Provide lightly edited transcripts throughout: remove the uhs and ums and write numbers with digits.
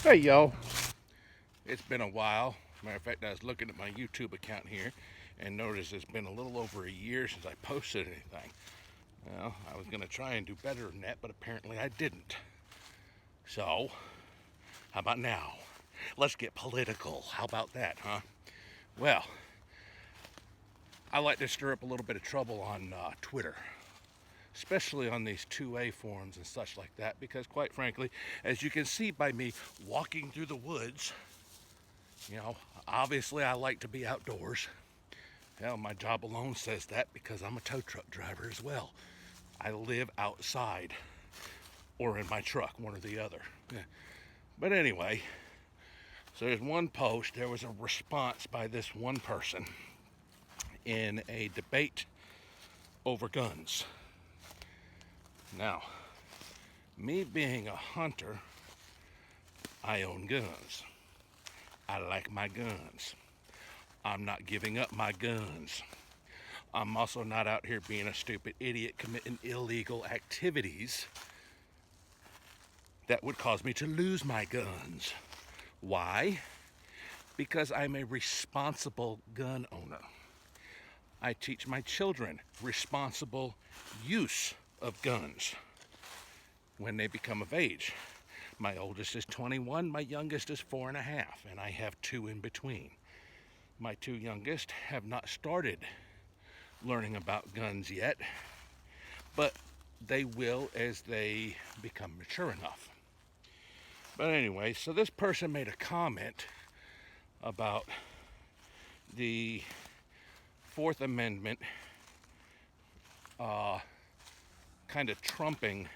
Hey yo, it's been a while. Matter of fact, I was looking at my YouTube account here and noticed it's been a little over a year since I posted anything. Well, I was going to try and do better than that, but apparently I didn't. So, how about now? Let's get political. How about that, huh? Well, I like to stir up a little bit of trouble on Twitter, especially on these 2A forums and such like that, because quite frankly, as you can see by me walking through the woods, you know, obviously I like to be outdoors. Hell, my job alone says that because I'm a tow truck driver as well. I live outside or in my truck, one or the other. Yeah. But anyway, so there's one post, there was a response by this one person in a debate over guns. Now, me being a hunter, I own guns. I like my guns. I'm not giving up my guns. I'm also not out here being a stupid idiot committing illegal activities that would cause me to lose my guns. Why? Because I'm a responsible gun owner. I teach my children responsible use of guns when they become of age. My oldest is 21, my youngest is 4.5, and I have two in between. My two youngest have not started learning about guns yet, but they will as they become mature enough. But anyway, so this person made a comment about the Fourth Amendment kind of trumping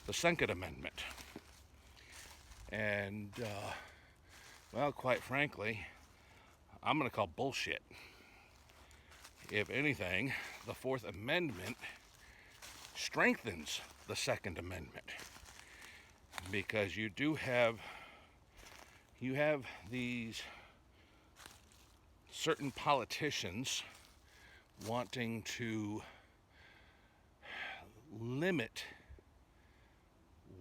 the Second Amendment. And, well, quite frankly, I'm going to call bullshit. If anything, the Fourth Amendment strengthens the Second Amendment because you have these certain politicians wanting to limit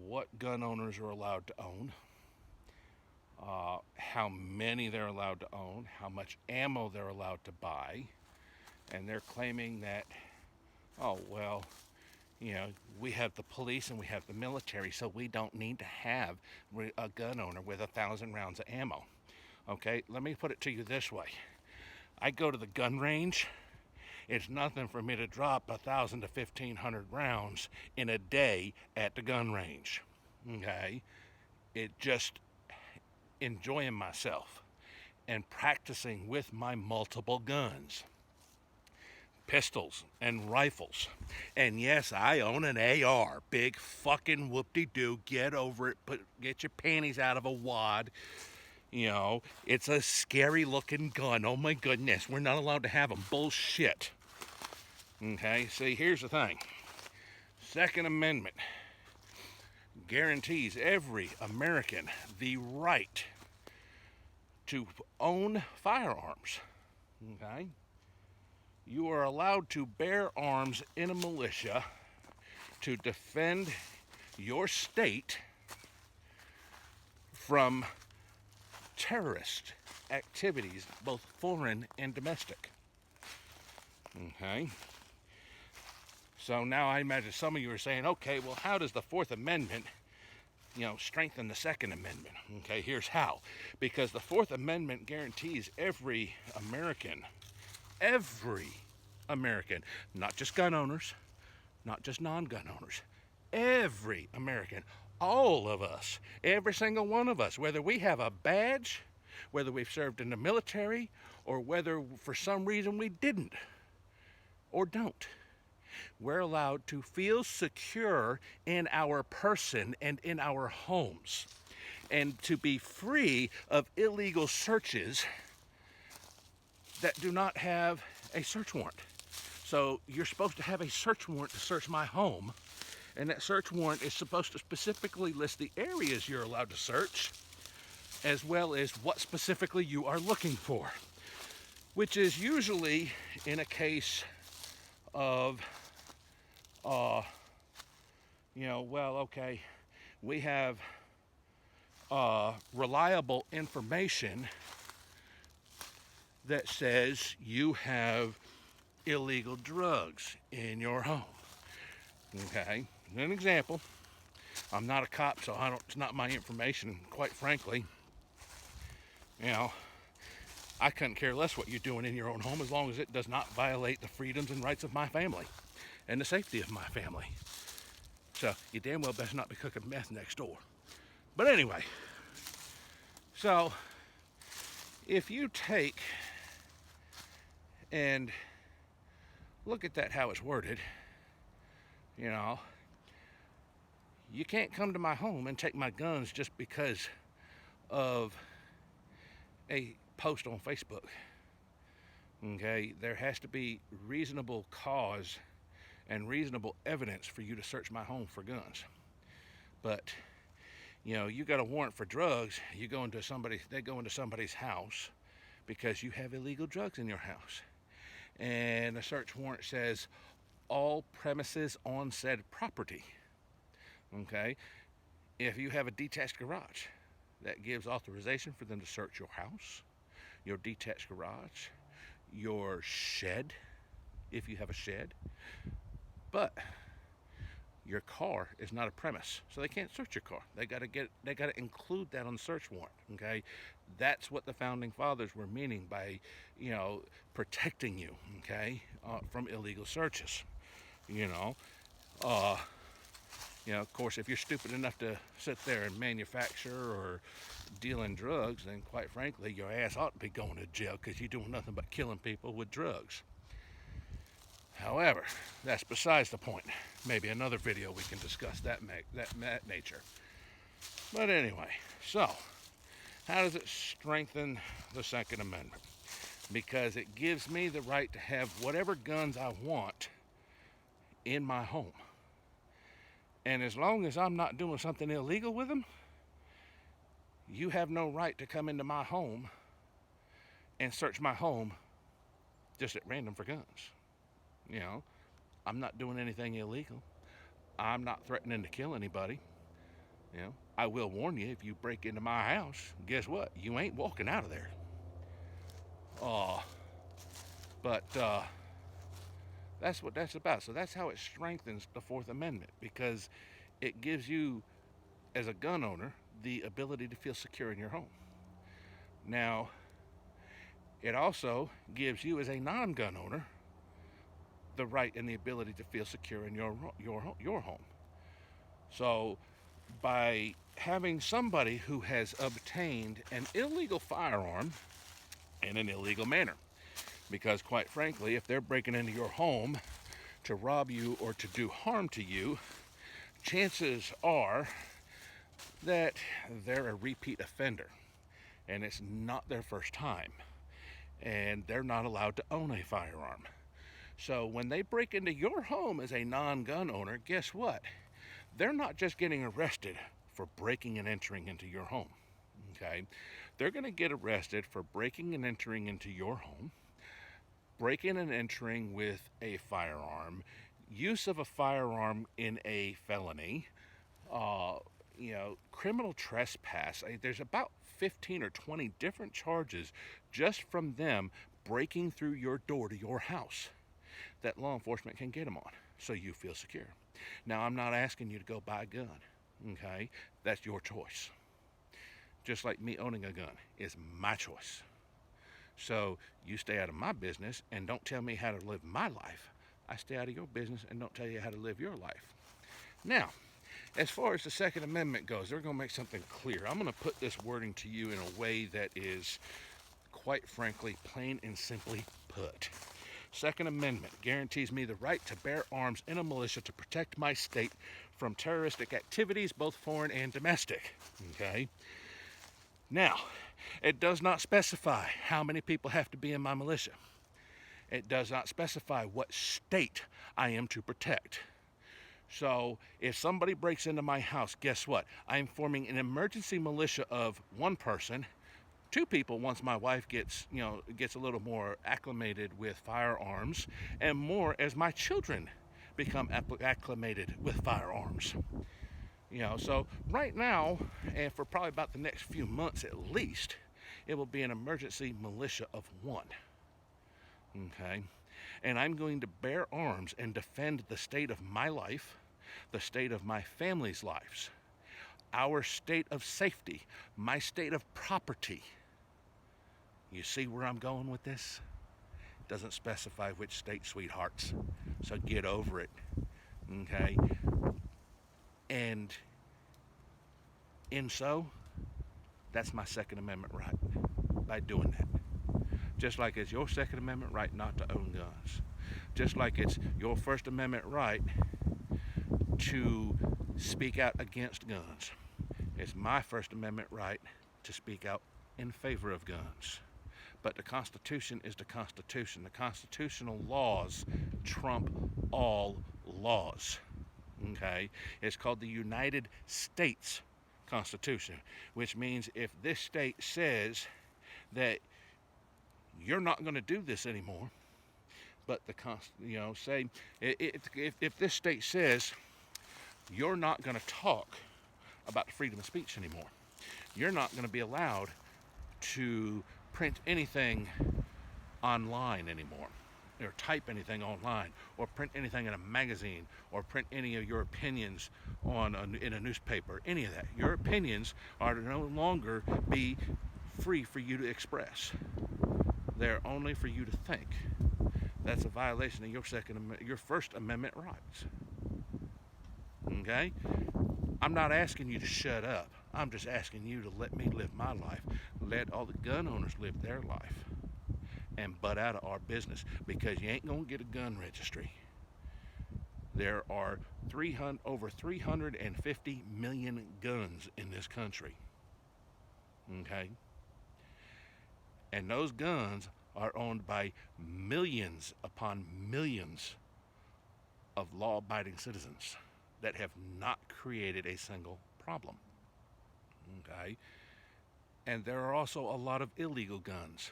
what gun owners are allowed to own, how many they're allowed to own, how much ammo they're allowed to buy, and they're claiming that, oh, well, you know, we have the police and we have the military, so we don't need to have a gun owner with 1,000 rounds of ammo. Okay, let me put it to you this way. I go to the gun range. It's nothing for me to drop 1,000 to 1,500 rounds in a day at the gun range. Okay, it just enjoying myself and practicing with my multiple guns, pistols and rifles. And yes, I own an AR. Big fucking whoop-de-doo. Get over it. Get your panties out of a wad. You know, it's a scary looking gun. Oh my goodness, we're not allowed to have them. Bullshit. Okay, see, here's the thing. Second Amendment guarantees every American the right to own firearms. Okay? You are allowed to bear arms in a militia to defend your state from terrorist activities, both foreign and domestic. Okay? So now I imagine some of you are saying, okay, well, how does the Fourth Amendment, strengthen the Second Amendment? Okay, here's how. Because the Fourth Amendment guarantees every American, not just gun owners, not just non-gun owners, every American, all of us, every single one of us, whether we have a badge, whether we've served in the military, or whether for some reason we didn't or don't, we're allowed to feel secure in our person and in our homes, and to be free of illegal searches that do not have a search warrant. So you're supposed to have a search warrant to search my home, and that search warrant is supposed to specifically list the areas you're allowed to search, as well as what specifically you are looking for, which is usually in a case of, well, okay, we have reliable information that says you have illegal drugs in your home. Okay, an example. I'm not a cop, so it's not my information. Quite frankly, you know, I couldn't care less what you're doing in your own home as long as it does not violate the freedoms and rights of my family and the safety of my family. So you damn well best not be cooking meth next door. But anyway, so if you take and look at that, how it's worded, you know, you can't come to my home and take my guns just because of a post on Facebook. Okay, there has to be reasonable cause and reasonable evidence for you to search my home for guns. But you know, you got a warrant for drugs, they go into somebody's house because you have illegal drugs in your house. And the search warrant says all premises on said property. Okay, if you have a detached garage, that gives authorization for them to search your house, your detached garage, your shed, if you have a shed. But your car is not a premise, so they can't search your car. They got to include that on the search warrant. Okay, that's what the founding fathers were meaning by, you know, protecting you, okay, from illegal searches. You know, of course, if you're stupid enough to sit there and manufacture or deal in drugs, then quite frankly, your ass ought to be going to jail because you're doing nothing but killing people with drugs. However, that's besides the point. Maybe another video we can discuss that nature. But anyway, so how does it strengthen the Second Amendment? Because it gives me the right to have whatever guns I want in my home. And as long as I'm not doing something illegal with them, you have no right to come into my home and search my home just at random for guns. You know, I'm not doing anything illegal. I'm not threatening to kill anybody. You know, I will warn you, if you break into my house, guess what? You ain't walking out of there. But that's what that's about. So that's how it strengthens the Fourth Amendment, because it gives you, as a gun owner, the ability to feel secure in your home. Now, it also gives you, as a non-gun owner, the right and the ability to feel secure in your home. So, by having somebody who has obtained an illegal firearm in an illegal manner, because quite frankly, if they're breaking into your home to rob you or to do harm to you, chances are that they're a repeat offender and it's not their first time, and they're not allowed to own a firearm. So when they break into your home as a non-gun owner, guess what? They're not just getting arrested for breaking and entering into your home. Okay? They're going to get arrested for breaking and entering into your home, breaking and entering with a firearm, use of a firearm in a felony, criminal trespass. There's about 15 or 20 different charges just from them breaking through your door to your house that law enforcement can get them on, so you feel secure. Now, I'm not asking you to go buy a gun, okay? That's your choice. Just like me owning a gun is my choice. So you stay out of my business and don't tell me how to live my life. I stay out of your business and don't tell you how to live your life. Now, as far as the Second Amendment goes, they're going to make something clear. I'm going to put this wording to you in a way that is, quite frankly, plain and simply put. Second Amendment guarantees me the right to bear arms in a militia to protect my state from terroristic activities, both foreign and domestic. Okay? Now, it does not specify how many people have to be in my militia. It does not specify what state I am to protect. So, if somebody breaks into my house, guess what? I am forming an emergency militia of one person, two people once my wife gets a little more acclimated with firearms, and more as my children become acclimated with firearms. So right now, and for probably about the next few months at least, it will be an emergency militia of one. Okay? And I'm going to bear arms and defend the state of my life, the state of my family's lives, our state of safety, my state of property. You see where I'm going with this? It doesn't specify which state, sweethearts. So get over it. Okay? And that's my Second Amendment right by doing that. Just like it's your Second Amendment right not to own guns. Just like it's your First Amendment right to speak out against guns. It's my First Amendment right to speak out in favor of guns. But the Constitution is the Constitution. The constitutional laws trump all laws. Okay? It's called the United States Constitution, which means if this state says that you're not going to do this anymore, but say if this state says you're not going to talk about freedom of speech anymore, you're not going to be allowed to print anything online anymore, or type anything online, or print anything in a magazine, or print any of your opinions in a newspaper, any of that. Your opinions are to no longer be free for you to express. They're only for you to think. That's a violation of your First Amendment rights. Okay? I'm not asking you to shut up. I'm just asking you to let me live my life. Let all the gun owners live their life. And butt out of our business, because you ain't gonna get a gun registry. There are over 350 million guns in this country. Okay? And those guns are owned by millions upon millions of law-abiding citizens that have not created a single problem. Okay? And there are also a lot of illegal guns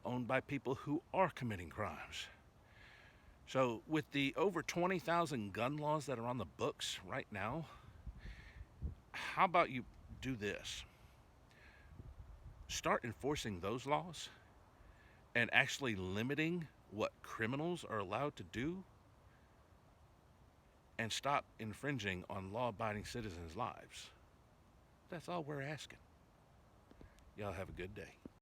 owned by people who are committing crimes. So with the over 20,000 gun laws that are on the books right now, how about you do this? Start enforcing those laws and actually limiting what criminals are allowed to do, and stop infringing on law-abiding citizens' lives. That's all we're asking. Y'all have a good day.